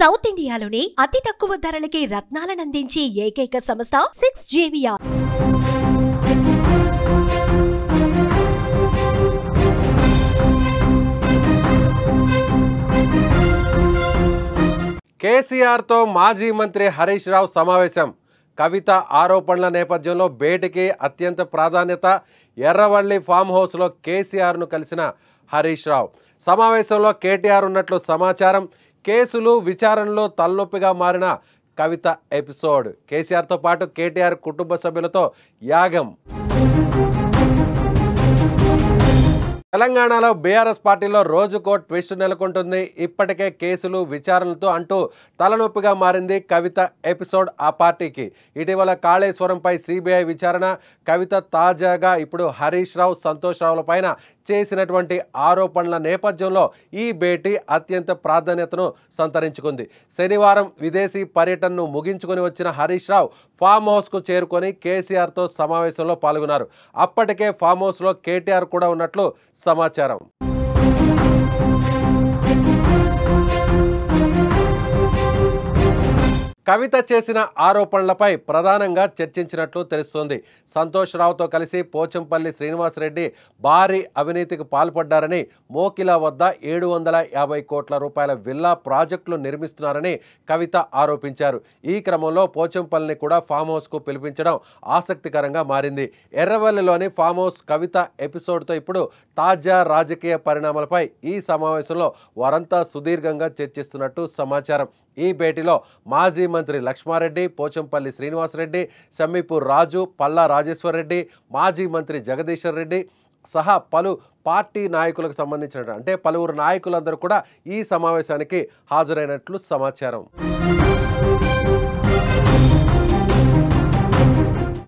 South ఇండియాలోనే అతి తక్కువ ధరలకి రత్నాలనందించే ఏకైక సంస్థ 6JVR. కేసీఆర్తో మాజీ మంత్రి హరీష్ రావు సమావేశం. కవిత ఆరోపణల నేపథ్యంలో భేటీకి అత్యంత ప్రాధాన్యత. ఎర్రవల్లి ఫామ్ హౌస్లో కేసీఆర్ను కలిసిన హరీష్ రావు. సమావేశంలో కేటీఆర్ ఉన్నట్లు సమాచారం. కేసులు విచారణలో తలనొప్పిగా మారిన కవిత ఎపిసోడ్. కేసీఆర్తో పాటు కేటీఆర్ కుటుంబ సభ్యులతో యాగం. తెలంగాణలో బీఆర్ఎస్ పార్టీలో రోజుకో ట్విస్ట్ నెలకొంటుంది. ఇప్పటికే కేసులు విచారణలతో అంటూ తలనొప్పిగా మారింది కవిత ఎపిసోడ్ ఆ పార్టీకి. ఇటీవల కాళేశ్వరంపై సిబిఐ విచారణ, కవిత తాజాగా ఇప్పుడు హరీష్ రావు, సంతోష్ రావుల పైన చేసినటువంటి ఆరోపణల నేపథ్యంలో ఈ భేటీ అత్యంత ప్రాధాన్యతను సంతరించుకుంది. శనివారం విదేశీ పర్యటనను ముగించుకొని వచ్చిన హరీష్ రావు ఫామ్ హౌస్కు చేరుకొని కేసీఆర్తో సమావేశంలో పాల్గొన్నారు. అప్పటికే ఫామ్ హౌస్లో కేటీఆర్ కూడా ఉన్నట్లు సమాచారం. కవిత చేసిన ఆరోపణలపై ప్రధానంగా చర్చించినట్లు తెలుస్తోంది. సంతోష్ రావుతో కలిసి పోచంపల్లి శ్రీనివాసరెడ్డి భారీ అవినీతికి పాల్పడ్డారని, మోకిలా వద్ద 750 కోట్ల రూపాయల విల్లా ప్రాజెక్టులు నిర్మిస్తున్నారని కవిత ఆరోపించారు. ఈ క్రమంలో పోచంపల్లిని కూడా ఫామ్ హౌస్కు పిలిపించడం ఆసక్తికరంగా మారింది. ఎర్రవల్లిలోని ఫామ్ హౌస్ కవిత ఎపిసోడ్తో ఇప్పుడు తాజా రాజకీయ పరిణామాలపై ఈ సమావేశంలో వారంతా సుదీర్ఘంగా చర్చిస్తున్నట్టు సమాచారం. ఈ భేటీలో మాజీ మంత్రి లక్ష్మారెడ్డి, పోచంపల్లి శ్రీనివాసరెడ్డి, షమ్మీపూర్ రాజు, పల్లా రాజేశ్వర్ రెడ్డి, మాజీ మంత్రి జగదీశ్వర్ రెడ్డి సహా పలు పార్టీ నాయకులకు సంబంధించిన పలువురు నాయకులందరూ కూడా ఈ సమావేశానికి హాజరైనట్లు సమాచారం.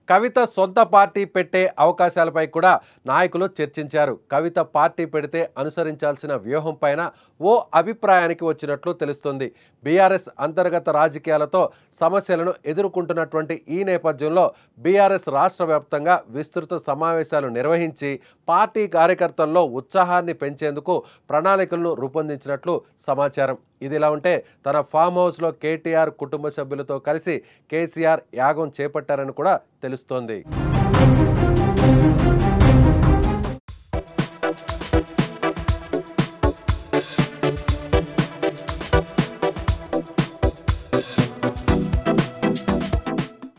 కవిత సొంత పార్టీ పెట్టే అవకాశాలపై కూడా నాయకులు చర్చించారు. కవిత పార్టీ పెడితే అనుసరించాల్సిన వ్యూహం పైన ఓ అభిప్రాయానికి వచ్చినట్లు తెలుస్తుంది. బీఆర్ఎస్ అంతర్గత రాజకీయాలతో సమస్యలను ఎదుర్కొంటున్నటువంటి ఈ నేపథ్యంలో బీఆర్ఎస్ రాష్ట్ర వ్యాప్తంగా విస్తృత సమావేశాలు నిర్వహించి పార్టీ కార్యకర్తల్లో ఉత్సాహాన్ని పెంచేందుకు ప్రణాళికలను రూపొందించినట్లు సమాచారం. ఇదిలా ఉంటే తన ఫామ్ హౌస్లో కేటీఆర్ కుటుంబ సభ్యులతో కలిసి కేసీఆర్ యాగం చేపట్టారని కూడా తెలుస్తోంది.